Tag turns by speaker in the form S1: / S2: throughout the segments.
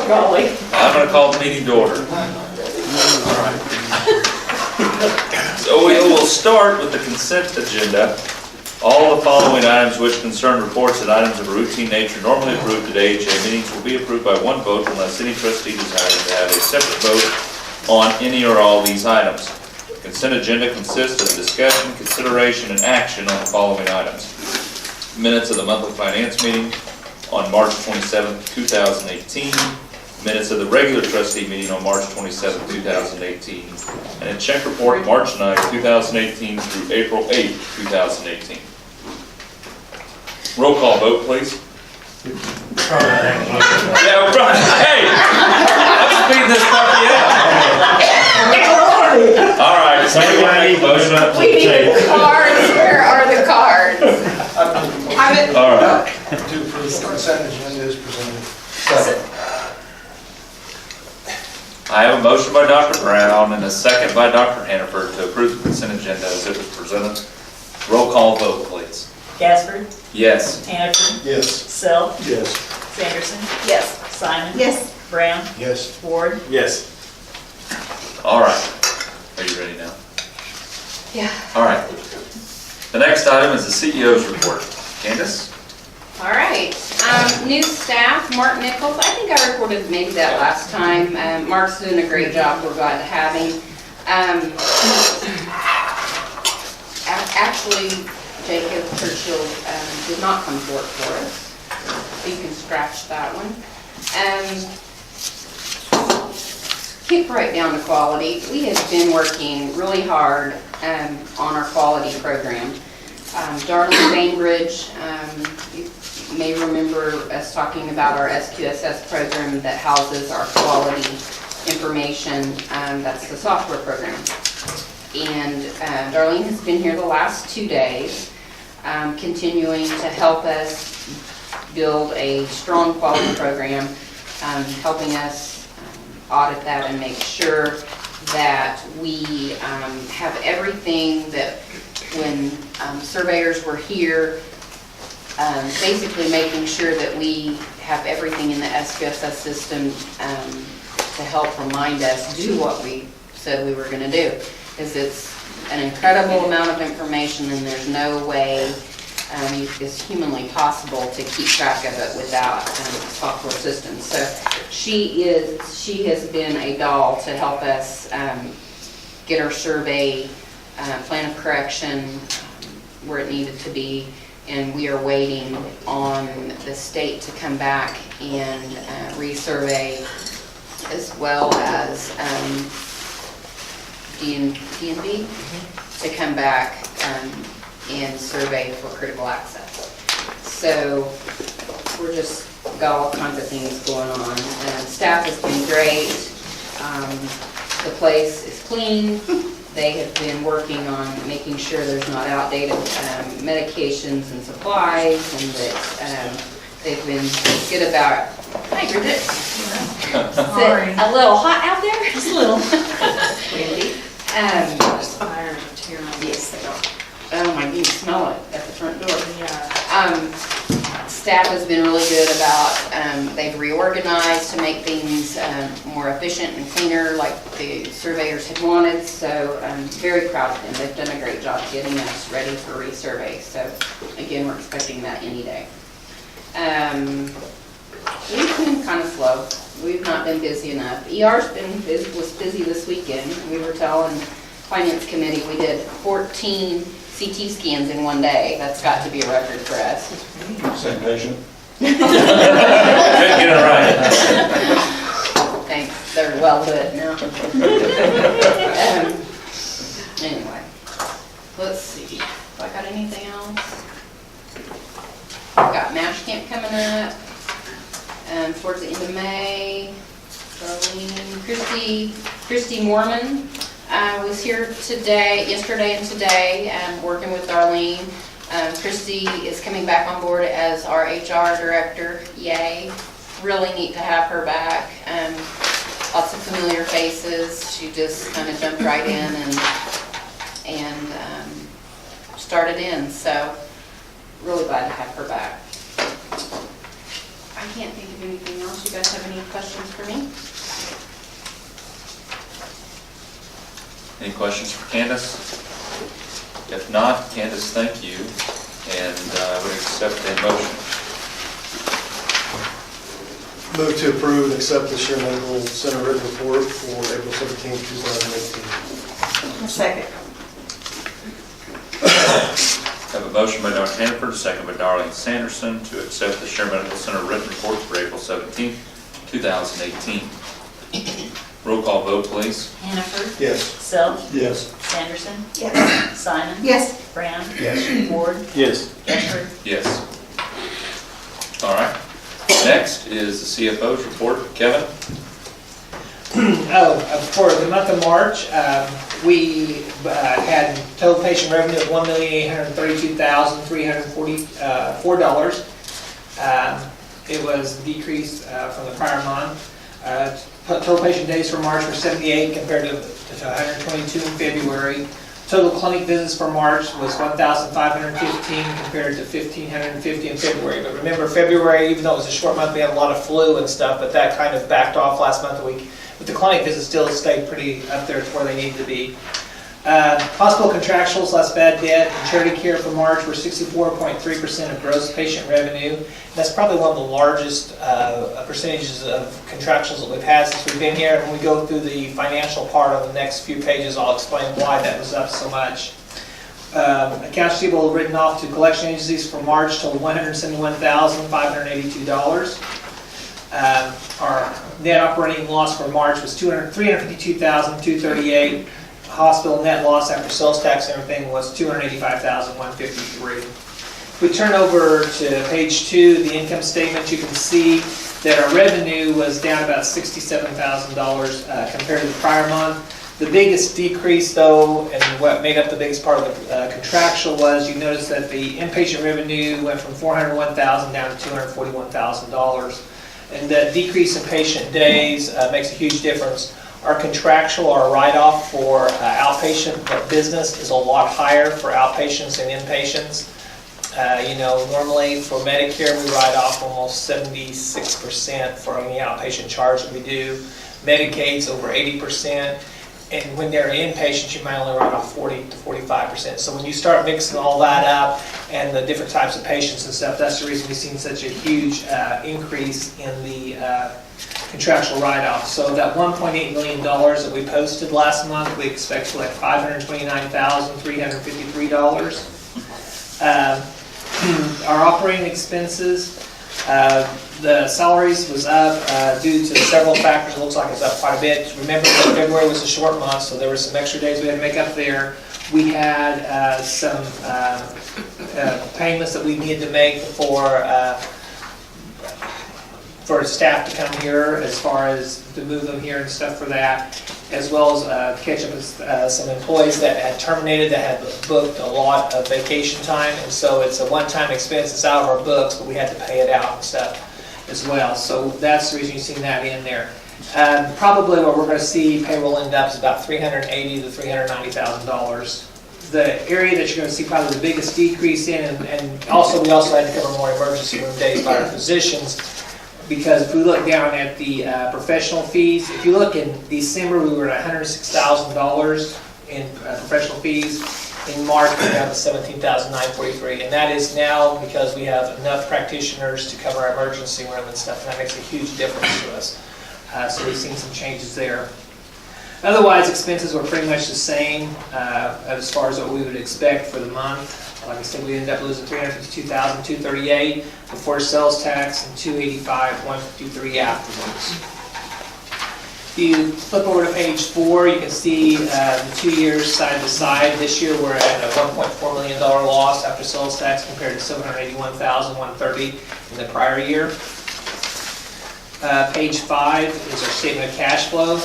S1: Golly.
S2: I'm going to call the meeting to order. All right. So we will start with the consent agenda. All the following items which concern reports and items of a routine nature normally approved at AHA meetings will be approved by one vote unless any trustee desires to have a separate vote on any or all these items. The consent agenda consists of discussion, consideration, and action on the following items. Minutes of the monthly finance meeting on March 27, 2018. Minutes of the regular trustee meeting on March 27, 2018. And a check report March 9, 2018 through April 8, 2018. Roll call vote, please. Yeah, we're trying. Hey! I'm speeding this puppy up. All right, so we need motion up to the table.
S1: The cards. Where are the cards?
S2: All right.
S3: To approve the consent agenda is presented.
S2: I have a motion by Dr. Brown and a second by Dr. Hannaford to approve the consent agenda as it was presented. Roll call vote, please.
S4: Gaspard?
S2: Yes.
S4: Hannaford?
S3: Yes.
S4: Sell?
S3: Yes.
S4: Sanderson?
S1: Yes.
S4: Simon?
S1: Yes.
S4: Brown?
S3: Yes.
S4: Ward?
S3: Yes.
S2: All right. Are you ready now?
S1: Yeah.
S2: All right. The next item is the CEO's report. Candace?
S5: All right, new staff, Mark Nichols. I think I reported maybe that last time. Mark's doing a great job. We're glad to have him. Actually, Jacob Churchill did not come to work for us. So you can scratch that one. Keep right down to quality. We have been working really hard on our quality program. Darlene Bainbridge, you may remember us talking about our SQSS program that houses our quality information. That's the software program. And Darlene has been here the last 2 days, continuing to help us build a strong quality program, helping us audit that and make sure that we have everything that when surveyors were here, basically making sure that we have everything in the SQSS system to help remind us do what we said we were going to do. Because it's an incredible amount of information and there's no way it's humanly possible to keep track of it without software systems. So she has been a doll to help us get our survey plan of correction where it needed to be, and we are waiting on the state to come back and resurvey, as well as DNB to come back and survey for critical access. So we're just got all kinds of things going on. Staff has been great. The place is clean. They have been working on making sure there's not outdated medications and supplies, and that they've been good about. Hi, Bridget.
S1: Sorry.
S5: A little hot out there?
S1: Just a little.
S5: Wendy. Yes, they are. Oh my, you can smell it at the front door.
S1: Yeah.
S5: Staff has been really good about, they've reorganized to make things more efficient and cleaner like the surveyors had wanted, so I'm very proud of them. They've done a great job getting us ready for resurvey, so again, we're expecting that any day. We've been kind of slow. We've not been busy enough. was busy this weekend. We were telling Finance Committee we did 14 CT scans in one day. That's got to be a record for us.
S3: Same patient.
S2: Good, get it right.
S5: Thanks. They're well lit now. Anyway, let's see. Have I got anything else? I've got MASH camp coming up towards the end of May. Darlene, Christy Mormon was here yesterday and today, working with Darlene. Christy is coming back on board as our HR director. Yay. Really neat to have her back. Lots of familiar faces. She just kind of jumped right in and started in. So really glad to have her back. I can't think of anything else. You guys have any questions for me?
S2: Any questions for Candace? If not, Candace, thank you, and I would accept a motion.
S3: Move to approve and accept the Share Medical Center written report for April 17, 2018.
S4: A second.
S2: Have a motion by Dr. Hannaford, a second by Darlene Sanderson to accept the Share Medical Center written report for April 17, 2018. Roll call vote, please.
S4: Hannaford.
S3: Yes.
S4: Self.
S3: Yes.
S4: Sanderson.
S1: Yes.
S4: Simon.
S1: Yes.
S4: Brown.
S3: Yes.
S4: Ward.
S3: Yes.
S4: Bedford.
S2: Yes. All right. Next is the CFO's report. Kevin?
S6: For the month of March, we had total patient revenue of $1,832,344. It was a decrease from the prior month. Total patient days for March were 78 compared to 122 in February. Total clinic visits for March was 1,515 compared to 1,550 in February. But remember, February, even though it was a short month, we had a lot of flu and stuff, but that kind of backed off last month. But the clinic visits still stayed pretty up there to where they need to be. Hospital contractuals, less bad debt, and charity care for March were 64.3% of gross patient revenue. That's probably one of the largest percentages of contractuals that we've had since we've been here. And when we go through the financial part of the next few pages, I'll explain why that was up so much. Accounts receivable written off to collection agencies for March totaled $171,582. Our net operating loss for March was $352,238. Hospital net loss after sales tax and everything was $285,153. If we turn over to page 2, the income statement, you can see that our revenue was down about $67,000 compared to the prior month. The biggest decrease, though, and what made up the biggest part of the contractual was, you notice that the inpatient revenue went from $401,000 down to $241,000. And the decrease in patient days makes a huge difference. Our contractual, our write-off for outpatient business is a lot higher for outpatients than inpatients. Normally for Medicare, we write off almost 76% for any outpatient charge that we do. Medicaid's over 80%. And when they're inpatients, you might only write off 40 to 45%. So when you start mixing all that up and the different types of patients and stuff, that's the reason we've seen such a huge increase in the contractual write-off. So that $1.8 million that we posted last month, we expect to collect $529,353. Our operating expenses, the salaries was up due to several factors. It looks like it's up quite a bit. Remember that February was a short month, so there were some extra days we had to make up there. We had some payments that we needed to make for staff to come here, as far as to move them here and stuff for that, as well as catch up with some employees that had terminated, that had booked a lot of vacation time, and so it's a one-time expense. It's out of our books, but we had to pay it out and stuff as well. So that's the reason you've seen that in there. Probably what we're going to see payroll end up is about $380,000 to $390,000. The area that you're going to see probably the biggest decrease in, and also we also had to cover more emergency room days by our physicians. Because if we look down at the professional fees, if you look in December, we were at $106,000 in professional fees. In March, we're down to $17,943, and that is now because we have enough practitioners to cover our emergency room and stuff, and that makes a huge difference to us. So we've seen some changes there. Otherwise, expenses were pretty much the same as far as what we would expect for the month. Like I said, we ended up losing $352,238 before sales tax and $285,153 afterwards. If you flip over to page 4, you can see the 2 years side to side. This year we're at a $1.4 million loss after sales tax compared to $781,130 in the prior year. Page 5 is our statement of cash flow.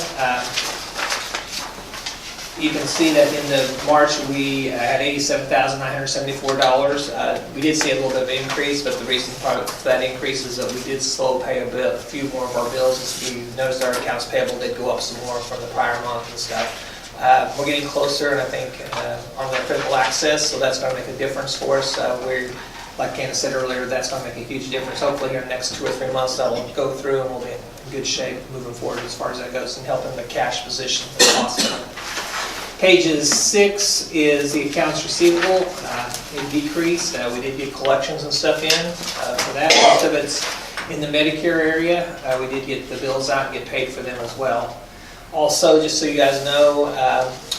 S6: You can see that in the March we had $87,974. We did see a little bit of an increase, but the reason for that increase is that we did slow pay a few more of our bills. As we noticed, our accounts payable did go up some more from the prior month and stuff. We're getting closer, and I think on the critical access, so that's going to make a difference for us. like Candace said earlier, that's going to make a huge difference. Hopefully here in the next 2 or 3 months, that'll go through and we'll be in good shape moving forward as far as that goes and helping the cash position of the hospital. Pages 6 is the accounts receivable. It decreased. We did get collections and stuff in for that. Most of it's in the Medicare area. We did get the bills out and get paid for them as well. Also, just so you guys know,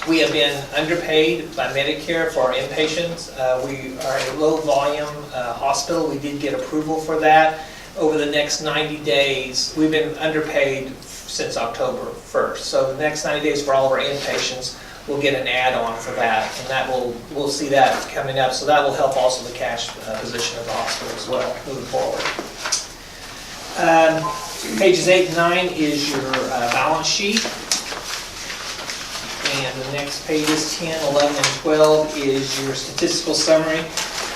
S6: we have been underpaid by Medicare for our inpatients. We are a low volume hospital. We did get approval for that. Over the next 90 days, we've been underpaid since October 1st. So the next 90 days for all of our inpatients, we'll get an add-on for that, and that we'll see that coming up. So that will help also the cash position of the hospital as well, moving forward. Pages 8 and 9 is your balance sheet. And the next pages 10, 11, and 12 is your statistical summary.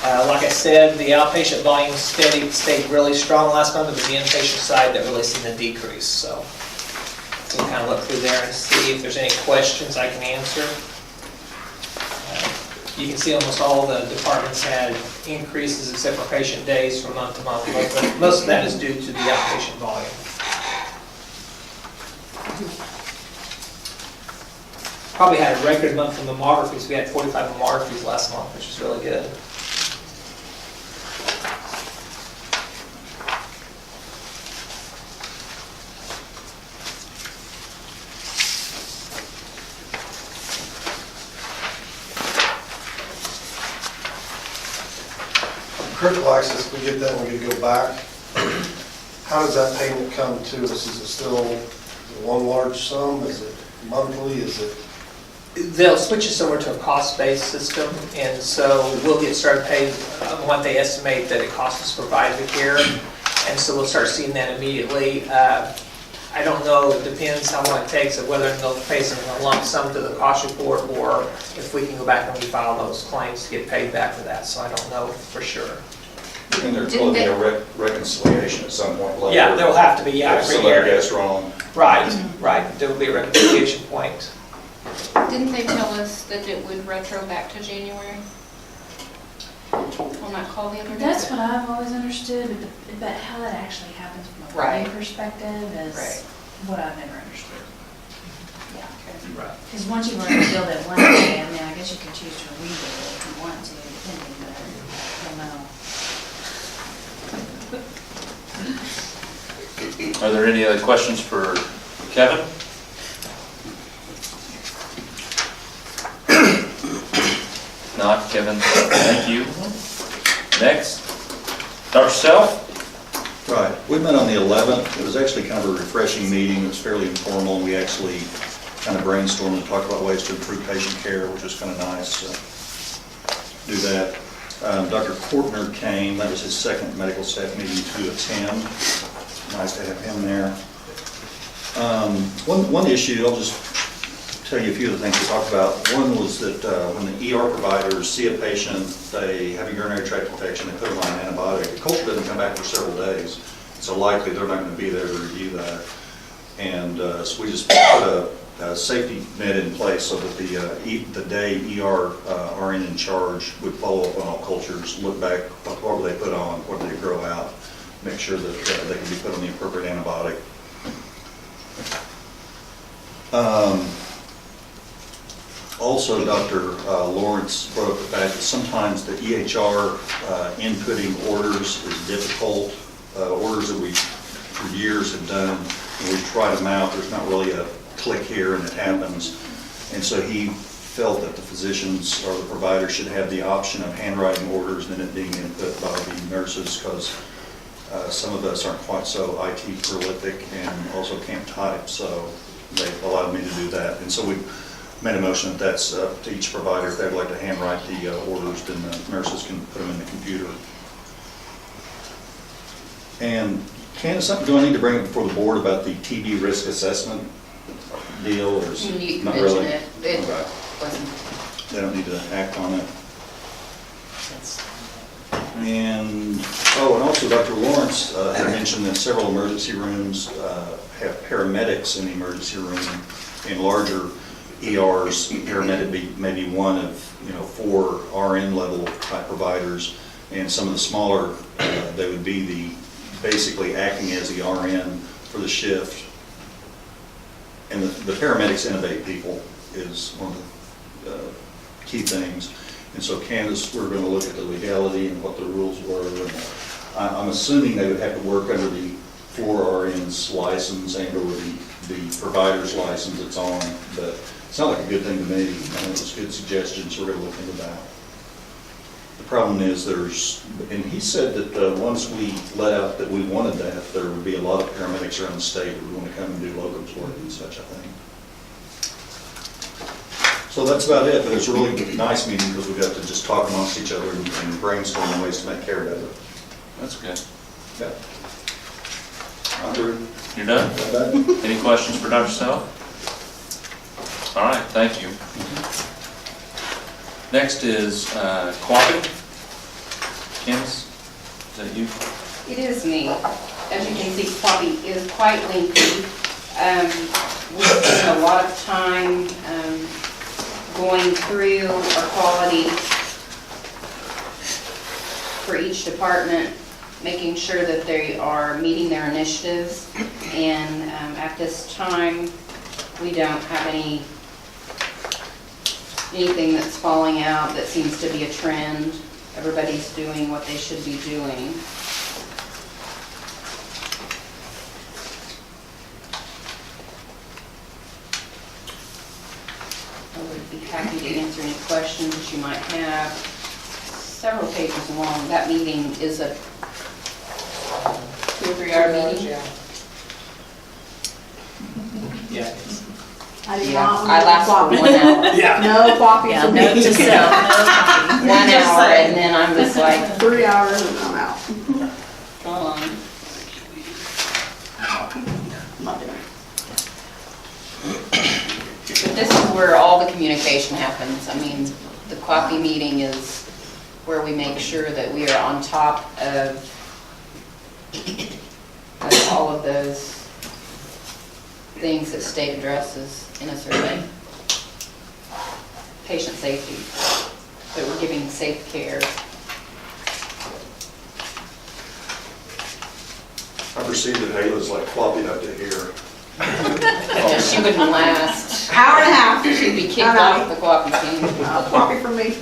S6: Like I said, the outpatient volume stayed really strong last month. It was the inpatient side that really seen a decrease. So we'll kind of look through there and see if there's any questions I can answer. You can see almost all the departments had increases except for patient days from month to month, but most of that is due to the outpatient volume. Probably had a record month for mammographies. We had 45 mammographies last month, which is really good.
S3: Critical access, we get that, we get to go back. How does that payment come to us? Is it still one large sum? Is it monthly? Is it?
S6: They'll switch us over to a cost-based system, and so we'll get started paying what they estimate that it costs us to provide the care, and so we'll start seeing that immediately. I don't know, it depends how long it takes, of whether they'll pay some lump sum to the cost report, or if we can go back and refile those claims to get paid back for that, so I don't know for sure.
S4: And there's going to be a reconciliation at some point later.
S6: Yeah, there'll have to be, yeah,
S4: If
S6: every
S4: somebody
S6: year.
S4: gets wrong.
S6: Right, there will be a reconciliation point.
S1: Didn't they tell us that it would retro back to January? On that call the other day?
S7: That's what I've always understood, but how that actually happens from a
S1: Right.
S7: billing perspective is
S1: Right.
S7: what I've never understood. Yeah,
S6: Right.
S7: because once you've already billed it one day, I mean, I guess you can choose to rebill it if you want to, depending, but I don't know.
S2: Are there any other questions for Kevin? Not Kevin, thank you. Next, Dr. Self?
S4: Right. We met on the 11th. It was actually kind of a refreshing meeting. It was fairly informal, and we actually kind of brainstormed and talked about ways to improve patient care, which was kind of nice to do that. Dr. Kortner came. That was his second medical staff meeting to attend. Nice to have him there. One issue, I'll just tell you a few of the things we talked about. One was that when the ER providers see a patient, they have a urinary tract infection, they put them on an antibiotic. The culture doesn't come back for several days, so likely they're not going to be there to review that. And so we just put a safety net in place so that the day ER RN in charge would follow up on all cultures, look back, what were they put on, what did they grow out, make sure that they can be put on the appropriate antibiotic. Also, Dr. Lawrence brought up the fact that sometimes the EHR inputting orders is difficult. Orders that we, for years, have done, and we've tried them out. There's not really a click here and it happens. And so he felt that the physicians or the providers should have the option of handwriting orders and then it being input by the nurses, because some of us aren't quite so IT prolific and also can't type, so they allowed me to do that. And so we made a motion that that's up to each provider. If they'd like to handwrite the orders, then the nurses can put them in the computer. And Candace, do I need to bring it before the board about the TB risk assessment deal, or is
S1: You
S4: not
S1: mentioned
S4: really?
S1: it. It
S4: Okay.
S1: wasn't.
S4: They don't need to act on it. And also Dr. Lawrence had mentioned that several emergency rooms have paramedics in the emergency room. In larger ERs, paramedic may be one of 4 RN level type providers. And some of the smaller, they would be basically acting as the RN for the shift. And the paramedics innovate people is one of the key things. And so Candace, we're going to look at the legality and what the rules were. And I'm assuming they would have to work under the floor RN's license and or the provider's license it's on, but it sounded like a good thing to me. It was good suggestions, we're going to look into that. The problem is and he said that once we let out that we wanted that, there would be a lot of paramedics around the state who would want to come and do locums work and such, I think. So that's about it, but it's a really nice meeting because we got to just talk amongst each other and brainstorm ways to make care better.
S2: That's good.
S4: Yeah. I'm through.
S2: You're done? Any questions for Dr. Self? All right, thank you. Next is Quappy. Candace, is that you?
S5: It is me. As you can see, Quappy is quite lengthy. We spent a lot of time going through our quality for each department, making sure that they are meeting their initiatives. And at this time, we don't have anything that's falling out that seems to be a trend. Everybody's doing what they should be doing. I would be happy to answer any questions that you might have. Several pages long. That meeting is a 2 or 3 hour meeting.
S6: Yeah.
S5: I last for 1 hour.
S6: Yeah.
S8: No coffee
S7: Yeah,
S8: for
S7: note
S8: me.
S7: to self, no coffee.
S5: 1 hour, and then I'm just like,
S8: 3 hours and I'm out.
S5: gone.
S8: I'm not doing it.
S5: But this is where all the communication happens. I mean, the coffee meeting is where we make sure that we are on top of all of those things that state addresses in a survey. Patient safety, that we're giving safe care.
S4: I perceive that Ayla's like flopping up to here.
S5: She wouldn't last.
S8: Hour and a half.
S5: She'd be kicked off the coffee team.
S8: Coffee for me.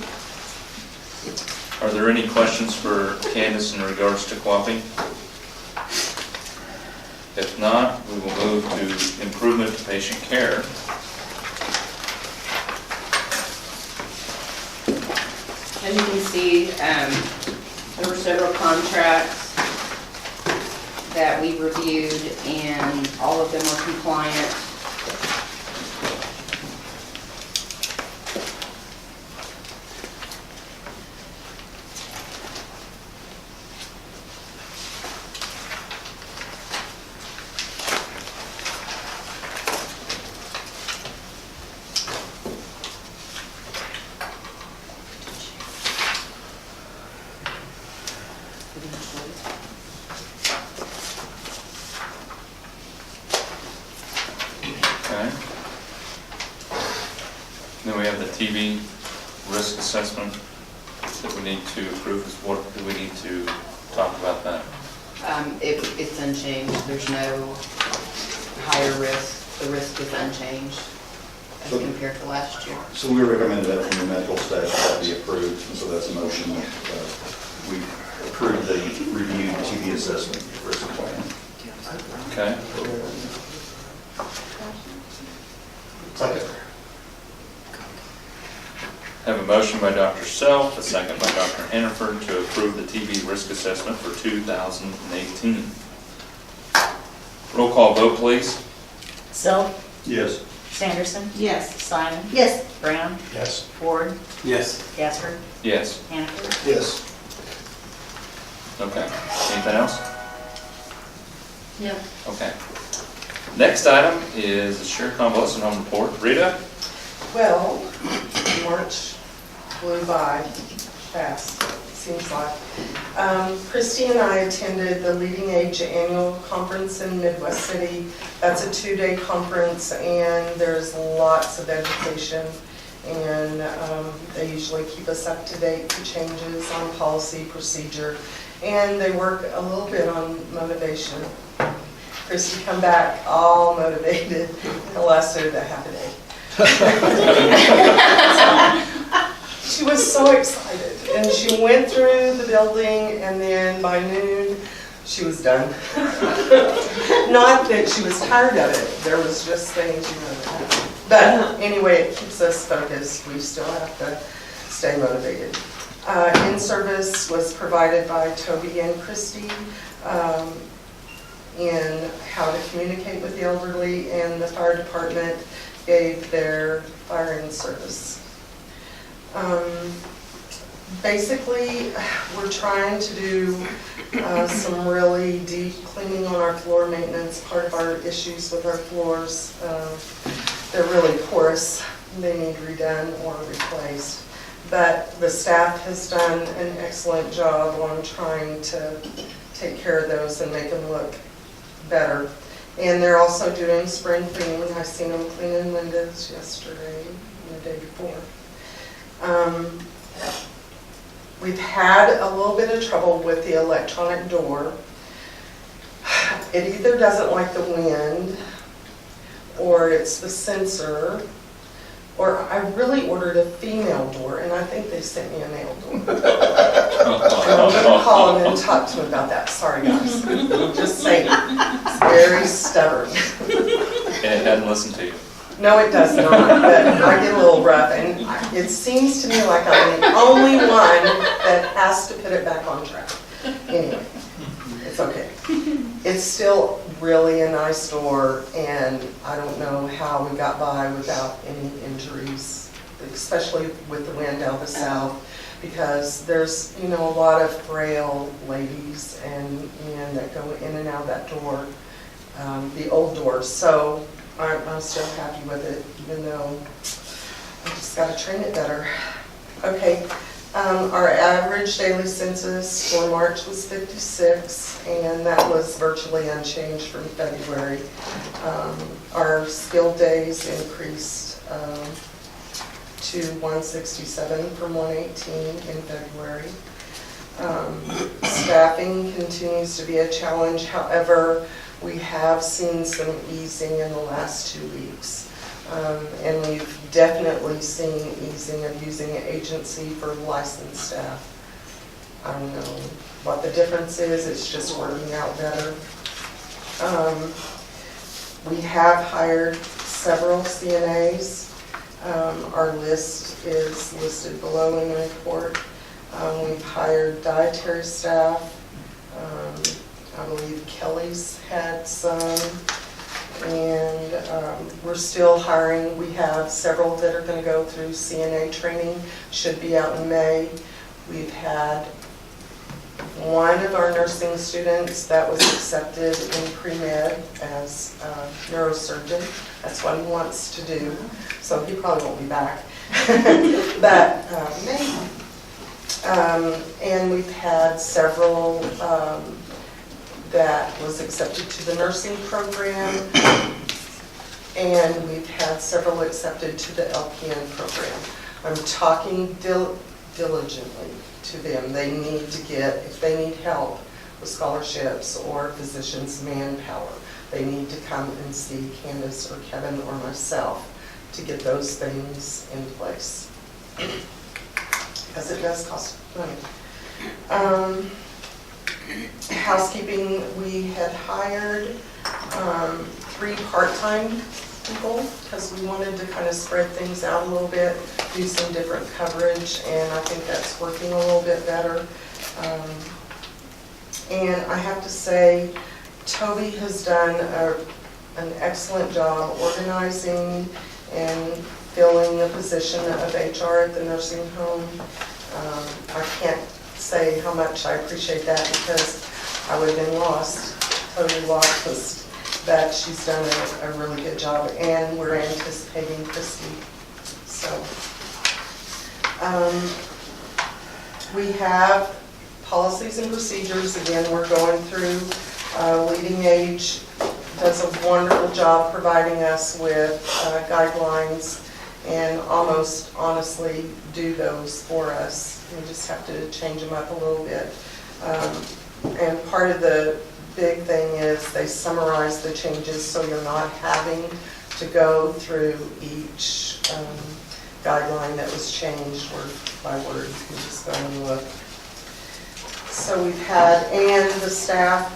S2: Are there any questions for Candace in regards to Quappy? If not, we will move to improvement to patient care.
S5: As you can see, there were several contracts that we reviewed, and all of them were compliant.
S2: Okay. Then we have the TV risk assessment that we need to approve. What do we need to talk about that?
S5: It's unchanged. There's no higher risk. The risk is unchanged as compared to last year.
S4: So we recommended that from the medical staff that be approved, and so that's a motion that we approve the reviewed TV assessment risk plan.
S2: Okay.
S3: Second.
S2: Have a motion by Dr. Self, a second by Dr. Hannaford to approve the TV risk assessment for 2018. Roll call vote, please.
S7: Self,
S4: Yes.
S7: Sanderson,
S8: Yes.
S7: Simon,
S8: Yes.
S7: Brown,
S3: Yes.
S7: Ford,
S6: Yes.
S7: Gasper,
S2: Yes.
S7: Hannaford.
S3: Yes.
S2: Okay. Anything else?
S7: No.
S2: Okay. Next item is the Share Convalescent Home Report. Rita?
S9: Well, March flew by fast, seems like. Christy and I attended the Leading Age Annual Conference in Midwest City. That's a 2-day conference, and there's lots of education and they usually keep us up to date with changes on policy, procedure, and they work a little bit on motivation. Christy come back all motivated. It lasted a half a day. She was so excited, and she went through the building, and then by noon, she was done. Not that she was tired of it, there was just things, but anyway, it keeps us focused. We still have to stay motivated. In-service was provided by Toby and Christy in how to communicate with the elderly, and the fire department gave their fire in-service. Basically, we're trying to do some really deep cleaning on our floor maintenance. Part of our issues with our floors, they're really porous. They need redone or replaced. But the staff has done an excellent job on trying to take care of those and make them look better. And they're also doing spring cleaning. I seen them cleaning windows yesterday and the day before. We've had a little bit of trouble with the electronic door. It either doesn't like the wind, or it's the sensor, or I really ordered a female door, and I think they sent me a male door. And I'm going to call them and talk to them about that. Sorry, guys. Just saying. It's very stubborn.
S2: And it hadn't listened to you.
S9: No, it does not, but I get a little rough, and it seems to me like I'm the only one that has to put it back on track. Anyway, it's okay. It's still really a nice door, and I don't know how we got by without any injuries, especially with the wind out the south, because there's, a lot of frail ladies and men that go in and out of that door, the old doors. So I'm still happy with it, even though I just got to train it better. Okay, our average daily census for March was 56, and that was virtually unchanged from February. Our skilled days increased to 167 from 118 in February. Staffing continues to be a challenge. However, we have seen some easing in the last 2 weeks. And we've definitely seen easing of using an agency for licensed staff. I don't know what the difference is, it's just working out better. We have hired several CNAs. Our list is listed below in the report. We've hired dietary staff. I believe Kelly's had some, and we're still hiring. We have several that are going to go through CNA training, should be out in May. We've had one of our nursing students that was accepted in pre-med as a neurosurgeon. That's what he wants to do, so he probably won't be back, but maybe. And we've had several that was accepted to the nursing program, and we've had several accepted to the LPN program. I'm talking diligently to them. They need to get, if they need help with scholarships or physicians manpower, they need to come and see Candace or Kevin or myself to get those things in place, because it does cost money. Housekeeping, we had hired 3 part-time people because we wanted to kind of spread things out a little bit, do some different coverage, and I think that's working a little bit better. And I have to say, Toby has done an excellent job organizing and filling the position of HR at the nursing home. I can't say how much I appreciate that because I would have been totally lost, but she's done a really good job, and we're anticipating Christy. So we have policies and procedures. Again, we're going through. Leading Age does a wonderful job providing us with guidelines and almost honestly do those for us. We just have to change them up a little bit. And part of the big thing is they summarize the changes so you're not having to go through each guideline that was changed word by word. You just go and look. So we've had, and the staff,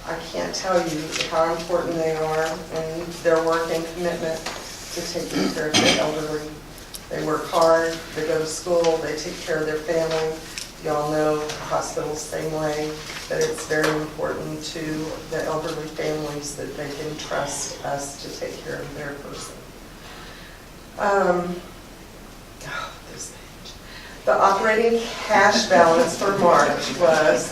S9: I can't tell you how important they are and their work and commitment to taking care of the elderly. They work hard, they go to school, they take care of their family. Y'all know the hospital's same way, that it's very important to the elderly families that they can trust us to take care of their person. This page. The operating cash balance for March was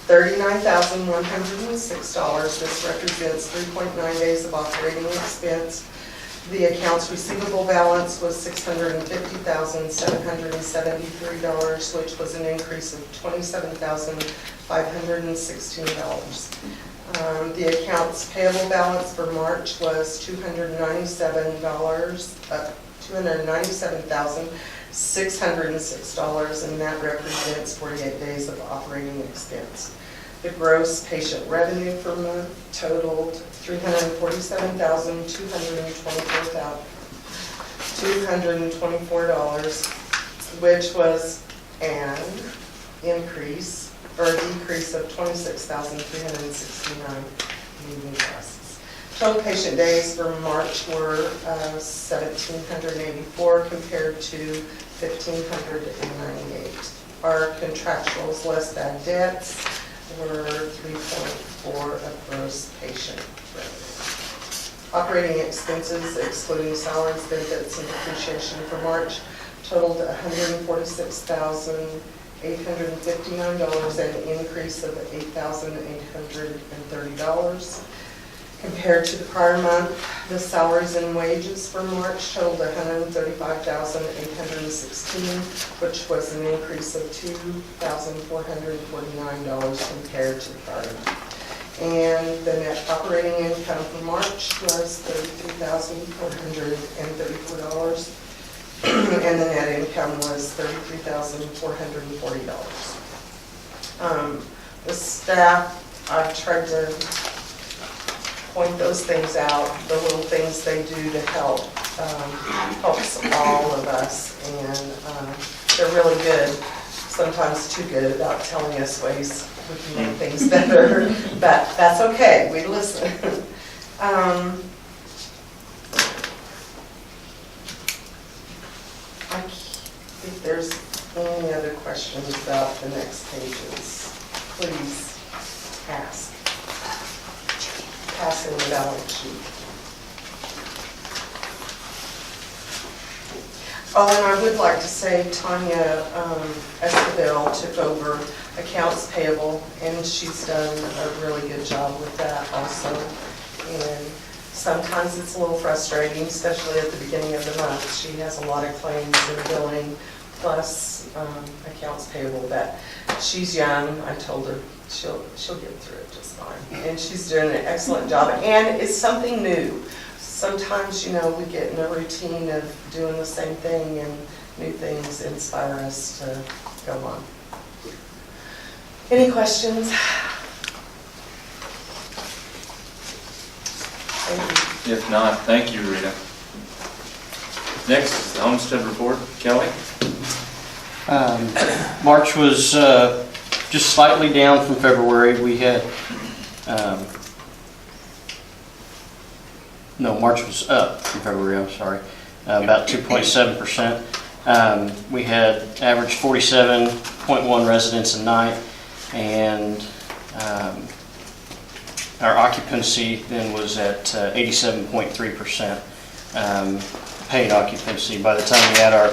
S9: $39,106. This represents 3.9 days of operating expense. The accounts receivable balance was $650,773, which was an increase of $27,516. The accounts payable balance for March was $297,606, and that represents 48 days of operating expense. The gross patient revenue per month totaled $347,224, which was an increase or decrease of 26,369 leaving costs. Total patient days for March were 1,784 compared to 1,598. Our contractuals less bad debts were 3.4 of gross patient revenue. Operating expenses, excluding salaries, benefits, and depreciation for March, totaled $146,859, an increase of $8,830. Compared to the prior month, the salaries and wages for March totaled $135,816, which was an increase of $2,449 compared to the prior month. And the net operating income for March was $33,434, and the net income was $33,440. The staff, I've tried to point those things out, the little things they do to help helps all of us, and they're really good, sometimes too good about telling us ways we can make things better, but that's okay, we listen. If there's any other questions about the next pages, please ask. Passing the balance sheet. Oh, and I would like to say Tanya Escobar took over accounts payable, and she's done a really good job with that also. And sometimes it's a little frustrating, especially at the beginning of the month. She has a lot of claims and billing, plus accounts payable, but she's young. I told her she'll get through it just fine. And she's doing an excellent job, and it's something new. Sometimes, you know, we get in a routine of doing the same thing, and new things inspire us to go on. Any questions? Thank you.
S2: If not, thank you, Rita. Next is the homestead report. Kelly?
S10: March was just slightly down from February. We had, no, March was up from February, I'm sorry, about 2.7%. We had average 47.1 residents a night, and our occupancy then was at 87.3%, paid occupancy. By the time we had our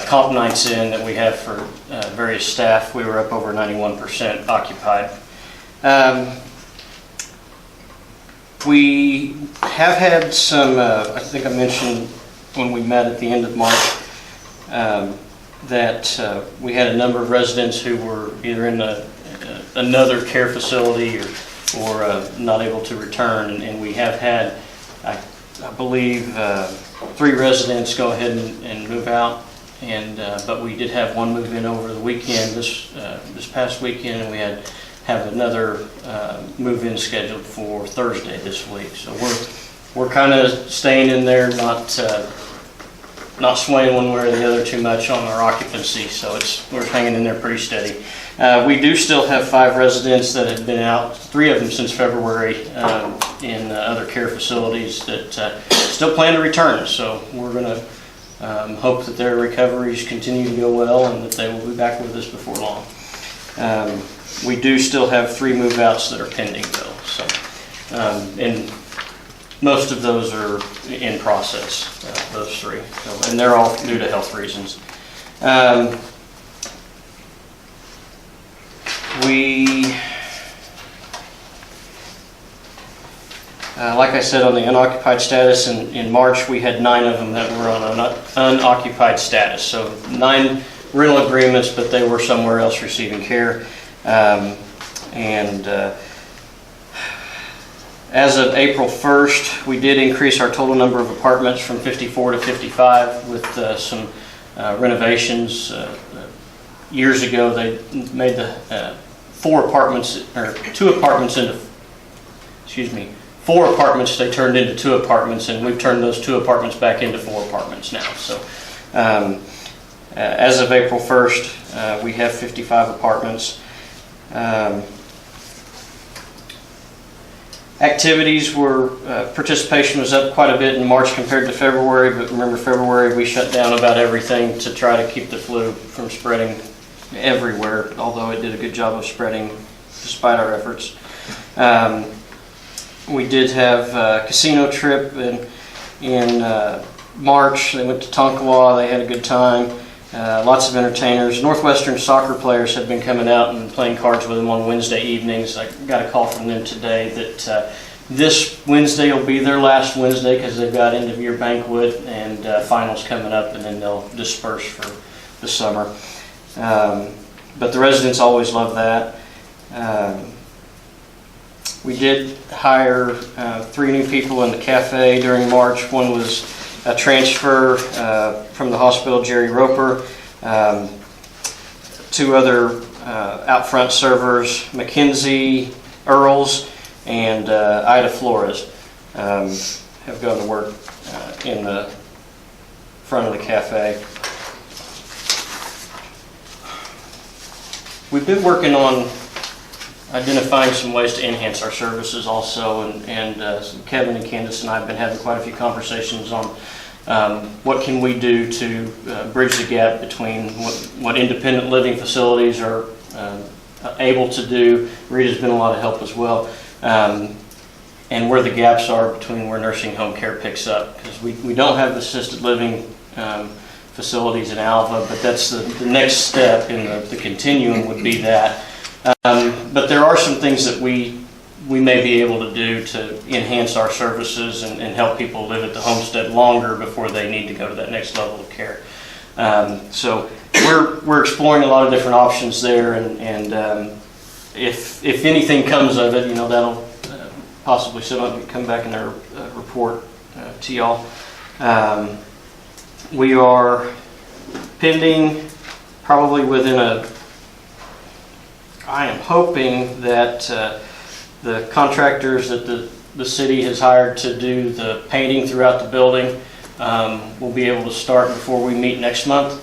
S10: comp nights in that we have for various staff, we were up over 91% occupied. We have had some, I think I mentioned when we met at the end of March, that we had a number of residents who were either in another care facility or not able to return, and we have had, I I believe, 3 residents go ahead and move out, and but we did have one move in over the weekend, this past weekend, and we have another move-in scheduled for Thursday this week. So we're kind of staying in there, not swaying one way or the other too much on our occupancy, so we're hanging in there pretty steady. We do still have 5 residents that have been out, 3 of them since February, in other care facilities that still plan to return. So we're going to hope that their recoveries continue to go well and that they will be back with us before long. We do still have 3 move-outs that are pending, though. So, and most of those are in process, those 3. So, and they're all due to health reasons. Like I said, on the unoccupied status, in March we had 9 of them that were on an unoccupied status. So 9 rental agreements, but they were somewhere else receiving care. As of April 1st, we did increase our total number of apartments from 54 to 55 with some renovations. Years ago, they made the 4 apartments they turned into 2 apartments, and we've turned those 2 apartments back into 4 apartments now. So as of April 1st, we have 55 apartments. Activities participation was up quite a bit in March compared to February, but remember February we shut down about everything to try to keep the flu from spreading everywhere, although it did a good job of spreading despite our efforts. We did have a casino trip in March. They went to Tonkawa, they had a good time. Lots of entertainers. Northwestern soccer players have been coming out and playing cards with them on Wednesday evenings. I got a call from them today that this Wednesday will be their last Wednesday because they've got end-of-year banquet and finals coming up, and then they'll disperse for the summer. But the residents always love that. We did hire 3 new people in the cafe during March. One was a transfer from the hospital, Jerry Roper. 2 other out front servers, Mackenzie Earls and Ida Flores, have gone to work in the front of the cafe. We've been working on identifying some ways to enhance our services also, and Kevin and Candace and I have been having quite a few conversations on what can we do to bridge the gap between what independent living facilities are able to do. Rita's been a lot of help as well, and where the gaps are between where nursing home care picks up, because we don't have assisted living facilities in Alva, but that's the next step in the continuum would be that. But there are some things that we may be able to do to enhance our services and help people live at the homestead longer before they need to go to that next level of care. So we're exploring a lot of different options there, and if anything comes of it, that'll possibly come back in their report to y'all. We are pending, probably within I am hoping that the contractors that the city has hired to do the painting throughout the building will be able to start before we meet next month.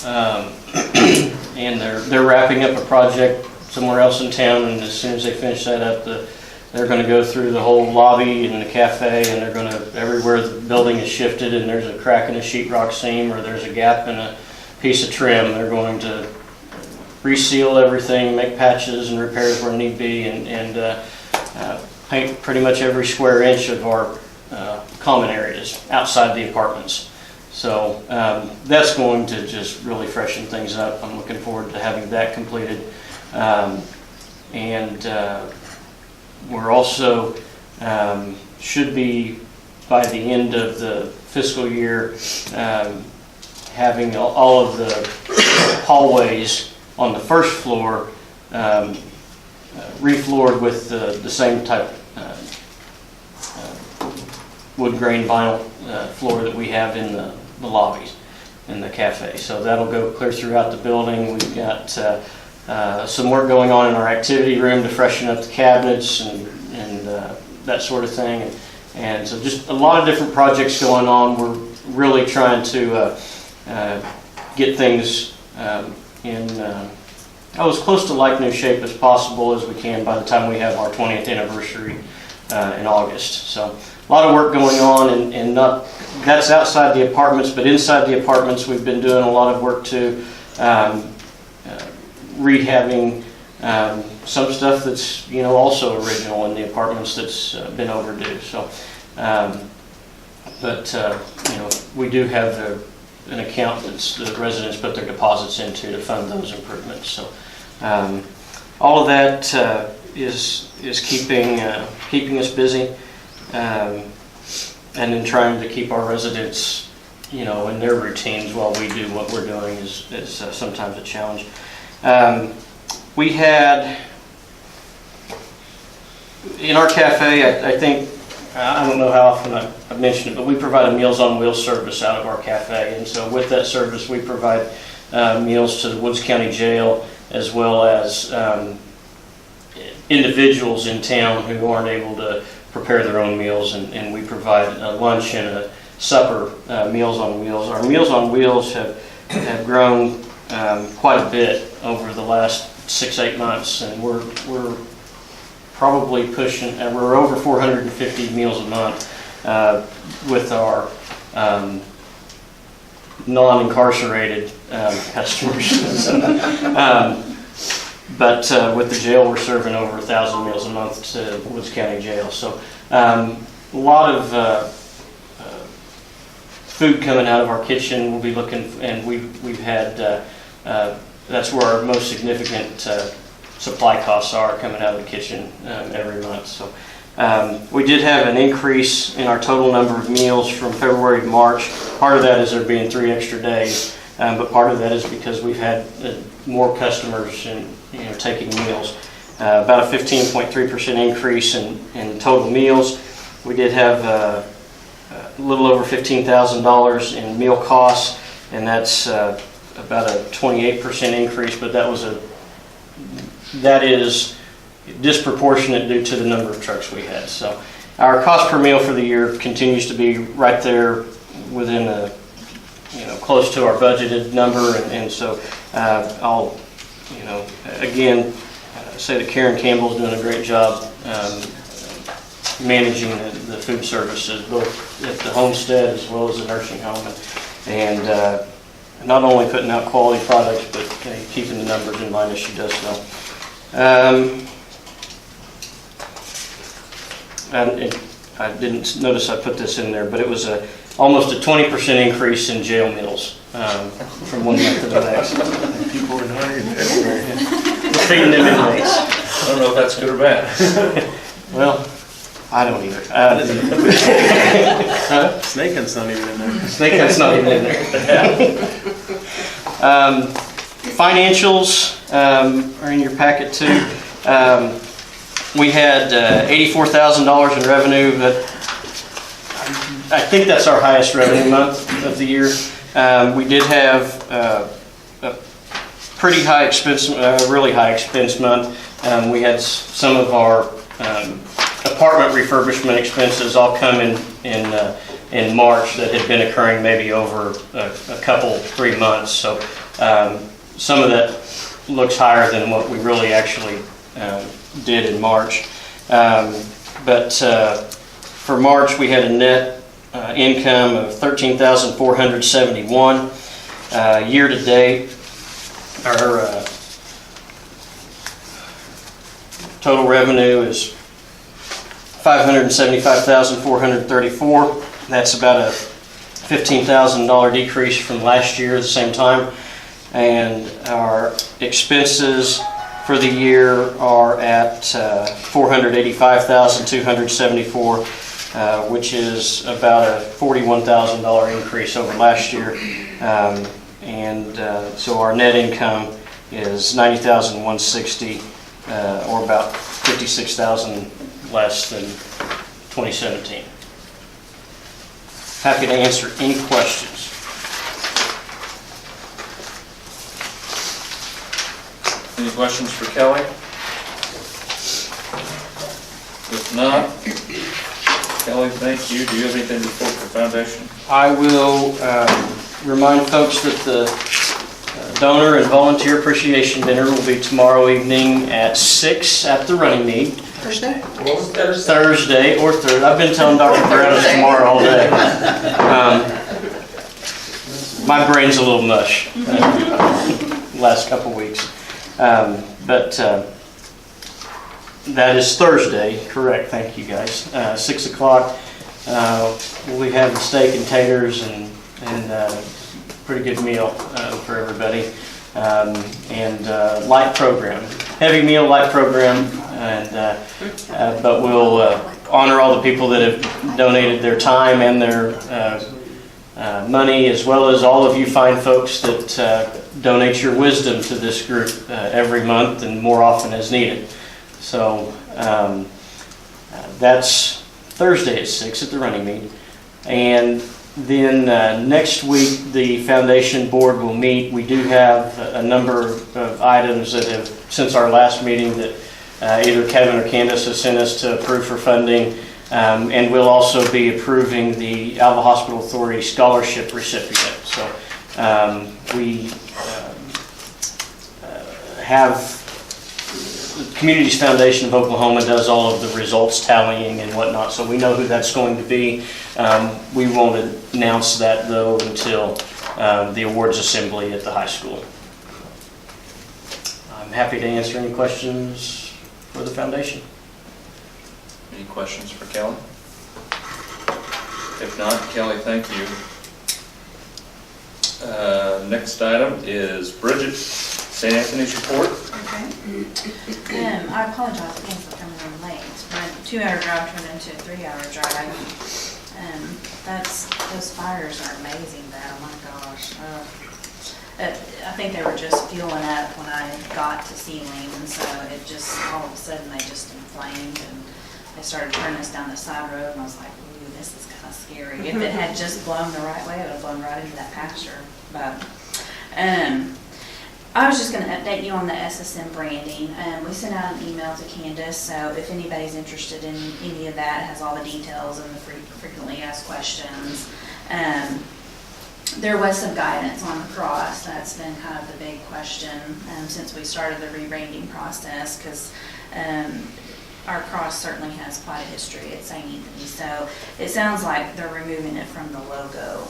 S10: And they're wrapping up a project somewhere else in town, and as soon as they finish that up, they're going to go through the whole lobby and the cafe, and they're going to, everywhere the building is shifted and there's a crack in a sheetrock seam or there's a gap in a piece of trim, they're going to reseal everything, make patches and repairs where need be, and paint pretty much every square inch of our common areas outside the apartments. So that's going to just really freshen things up. I'm looking forward to having that completed. We're also should be, by the end of the fiscal year, having all of the hallways on the first floor refloored with the same type wood grain vinyl floor that we have in the lobbies in the cafe. So that'll go clear throughout the building. We've got some work going on in our activity room to freshen up the cabinets and that sort of thing. And so just a lot of different projects going on. We're really trying to get things in as close to like new shape as possible as we can by the time we have our 20th anniversary in August. So a lot of work going on, and not that's outside the apartments, but inside the apartments we've been doing a lot of work to rehabbing some stuff that's also original in the apartments that's been overdue. So, we do have an account that's the residents put their deposits into to fund those improvements. So, all of that is keeping us busy, and then trying to keep our residents, in their routines while we do what we're doing is sometimes a challenge. We had in our cafe, I think, I don't know how often I've mentioned it, but we provide a Meals on Wheels service out of our cafe. And so with that service, we provide meals to the Woods County Jail, as well as individuals in town who aren't able to prepare their own meals. And we provide a lunch and a supper Meals on Wheels. Our Meals on Wheels have grown quite a bit over the last 6-8 months, and we're probably pushing, we're over 450 meals a month with our non-incarcerated customers. But with the jail, we're serving over 1,000 meals a month to Woods County Jail. So a lot of food coming out of our kitchen. We'll be looking, and we've had, that's where our most significant supply costs are, coming out of the kitchen every month. So we did have an increase in our total number of meals from February to March. Part of that is there being 3 extra days, but part of that is because we've had more customers and taking meals. About a 15.3% increase in total meals. We did have a little over $15,000 in meal costs, and that's about a 28% increase, but that is disproportionate due to the number of trucks we had. So our cost per meal for the year continues to be right there within close to our budgeted number, and so I'll again say that Karen Campbell's doing a great job managing the food services, both at the homestead as well as the nursing home, and not only putting out quality products, but keeping the numbers in mind as she does so. And I didn't notice I put this in there, but it was almost a 20% increase in jail meals from one month to the next.
S11: People were hungry.
S10: Feeding them inmates.
S2: I don't know if that's good or bad.
S10: Well, I don't either.
S11: Snake hunt's not even in there.
S10: Snake hunt's not even in there. Financials are in your packet too. We had $84,000 in revenue, but I think that's our highest revenue month of the year. We did have a pretty high expense, really high expense month. We had some of our apartment refurbishment expenses all come in March that had been occurring maybe over a couple, 3 months. So some of that looks higher than what we really actually did in March. But for March, we had a net income of $13,471. Year to date, our total revenue is $575,434. That's about a $15,000 decrease from last year at the same time. And our expenses for the year are at $485,274, which is about a $41,000 increase over last year. So our net income is $90,160, or about $56,000 less than 2017. happy to answer any questions.
S2: Any questions for Kelly? If not, Kelly, thank you. Do you have anything to report for Foundation?
S10: I will remind folks that the donor and volunteer appreciation dinner will be tomorrow evening at 6 at the Running Mead.
S8: Thursday?
S10: Thursday or Thursday. I've been telling Dr. Brown it's tomorrow all day. My brain's a little mush last couple weeks. But that is Thursday, correct, thank you guys. 6 o'clock, we have the steak and taters and pretty good meal for everybody. And light program, heavy meal, light program, and but we'll honor all the people that have donated their time and their money, as well as all of you fine folks that donate your wisdom to this group every month and more often as needed. So that's Thursday at 6 at the Running Mead. And then next week the Foundation Board will meet. We do have a number of items that have, since our last meeting, that either Kevin or Candace has sent us to approve for funding. And we'll also be approving the Alva Hospital Authority scholarship recipient. So we have the Communities Foundation of Oklahoma does all of the results tallying and whatnot, so we know who that's going to be. We won't announce that though until the awards assembly at the high school. I'm happy to answer any questions for the foundation.
S2: Any questions for Kelly? If not, Kelly, thank you. Next item is Bridget, St. Anthony's report.
S7: Okay. I apologize again for coming in late. My 2-hour drive turned into a 3-hour drive. Those fires are amazing though, oh my gosh. I think they were just fueling up when I got to Sealing, and so it just, all of a sudden they just inflamed, and they started turning us down the side road, and I was like, ooh, this is kind of scary. If it had just blown the right way, it would have blown right into that pasture. But I was just going to update you on the SSM branding. We sent out an email to Candace, so if anybody's interested in any of that, it has all the details and the frequently asked questions. There was some guidance on the cross. That's been kind of the big question since we started the rebranding process, because our cross certainly has quite a history at St. Anthony. So it sounds like they're removing it from the logo,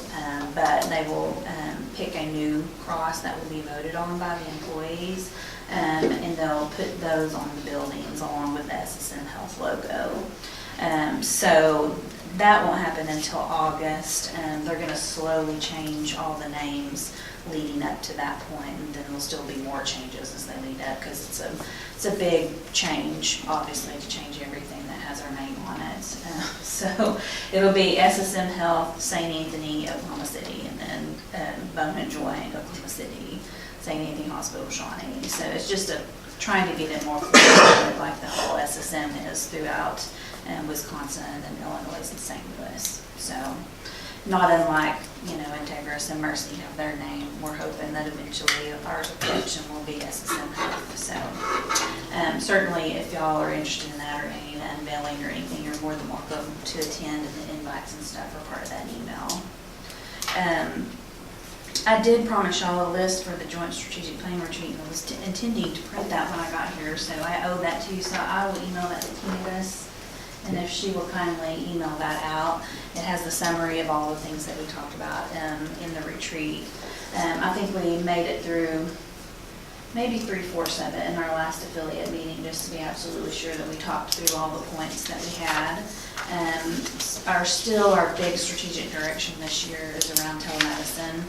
S7: but they will pick a new cross that will be voted on by the employees, and they'll put those on the buildings along with the SSM Health logo. So that won't happen until August. They're going to slowly change all the names leading up to that point, and then there'll still be more changes as they lead up, because it's a big change, obviously, to change everything that has our name on it. So it'll be SSM Health, St. Anthony, Oklahoma City, and then Bowman Joy, Oklahoma City, St. Anthony Hospital, Shawnee. So it's just trying to get it more fluid, like the whole SSM is throughout Wisconsin and Illinois and St. Louis. So not unlike, Integris and Mercy have their name. We're hoping that eventually our collection will be SSM Health. So certainly if y'all are interested in that or any unveiling or anything, you're more than welcome to attend, and the invites and stuff are part of that email. I did promise y'all a list for the Joint Strategic Planning Retreat, and I was intending to print that when I got here, so I owe that to you, so I will email that to Candace. And if she will kindly email that out, it has the summary of all the things that we talked about in the retreat. I think we made it through maybe 3/4 of it in our last affiliate meeting, just to be absolutely sure that we talked through all the points that we had. Our big strategic direction this year is around telemedicine.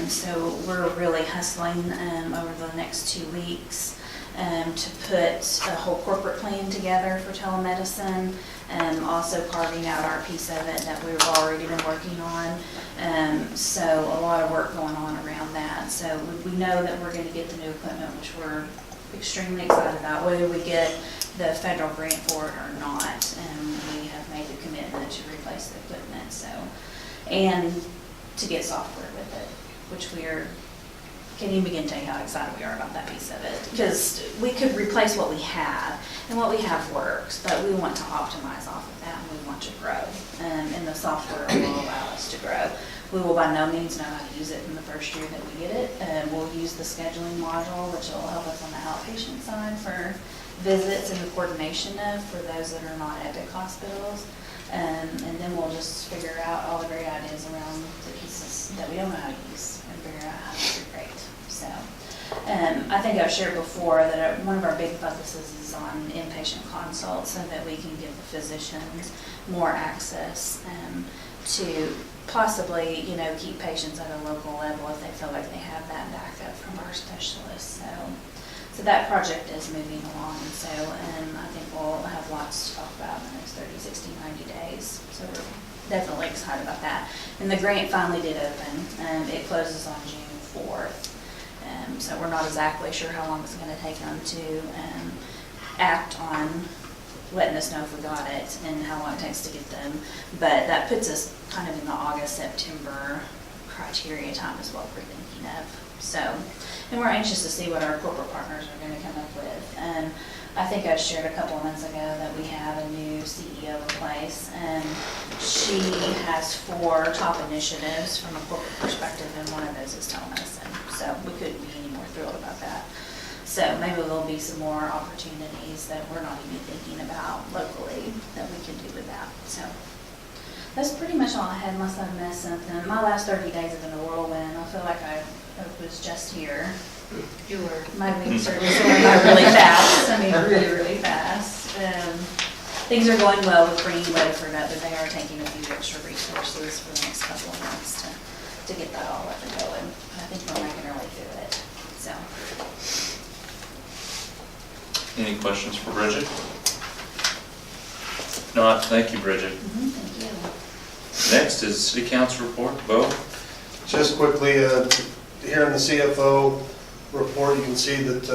S7: So we're really hustling over the next 2 weeks to put a whole corporate plan together for telemedicine, also carving out our piece of it that we've already been working on. So a lot of work going on around that. So we know that we're going to get the new equipment, which we're extremely excited about, whether we get the federal grant for it or not. We have made the commitment to replace the equipment. So and to get software with it, which can't even begin to tell you how excited we are about that piece of it. Because we could replace what we have, and what we have works, but we want to optimize off of that, and we want to grow. And the software will allow us to grow. We will by no means know how to use it in the first year that we get it. We'll use the scheduling module, which will help us on the outpatient side for visits and the coordination of for those that are not Epic hospitals. And then we'll just figure out all the great ideas around the pieces that we don't know how to use and figure out how to integrate. So, I think I've shared before that one of our big focuses is on inpatient consults so that we can give the physicians more access to possibly, keep patients at a local level if they feel like they have that backup from our specialists. So that project is moving along, and I think we'll have lots to talk about in the next 30, 60, 90 days. So we're definitely excited about that. And the grant finally did open. It closes on June 4th. So we're not exactly sure how long it's going to take them to act on letting us know if we got it and how long it takes to get them. But that puts us kind of in the August, September criteria time is what we're thinking of. So, and we're anxious to see what our corporate partners are going to come up with. And I think I shared a couple of months ago that we have a new CEO in place, and she has 4 top initiatives from a corporate perspective, and one of those is telemedicine. So we couldn't be any more thrilled about that. So maybe there'll be some more opportunities that we're not even thinking about locally that we can do with that. So that's pretty much all I had, unless I missed something. My last 30 days have been a whirlwind. I feel like I was just here.
S1: You were.
S7: My weeks are going by really fast. I mean, really, really fast. Things are going well with bringing Weatherford up, but they are taking a few extra resources for the next couple of months to get that all up and going. I think we're making our way through it. So.
S2: Any questions for Bridget? Not, thank you, Bridget.
S7: Thank you.
S2: Next is City Council report. Bo?
S3: Just quickly, here in the CFO report, you can see that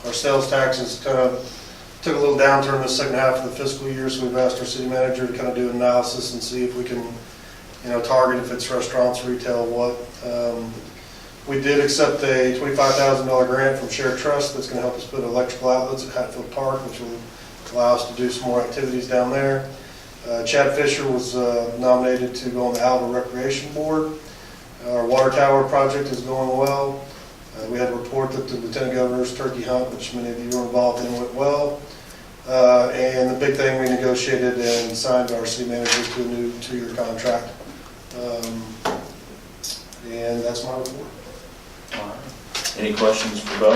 S3: our sales taxes kind of took a little downturn in the second half of the fiscal year, so we've asked our city manager to kind of do an analysis and see if we can, target if it's restaurants, retail, what. We did accept a $25,000 grant from Shared Trust that's going to help us put electrical outlets at Hatfield Park, which will allow us to do some more activities down there. Chad Fisher was nominated to go on the Alva Recreation Board. Our water tower project is going well. We had a report that the Lieutenant Governor's turkey hunt, which many of you were involved in, went well. And the big thing, we negotiated and signed our city manager to a new 2-year contract. And that's my report.
S2: All right. Any questions for Bo?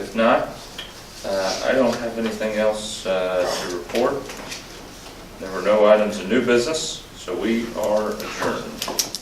S2: If not, I don't have anything else to report. There were no items of new business, so we are adjourned.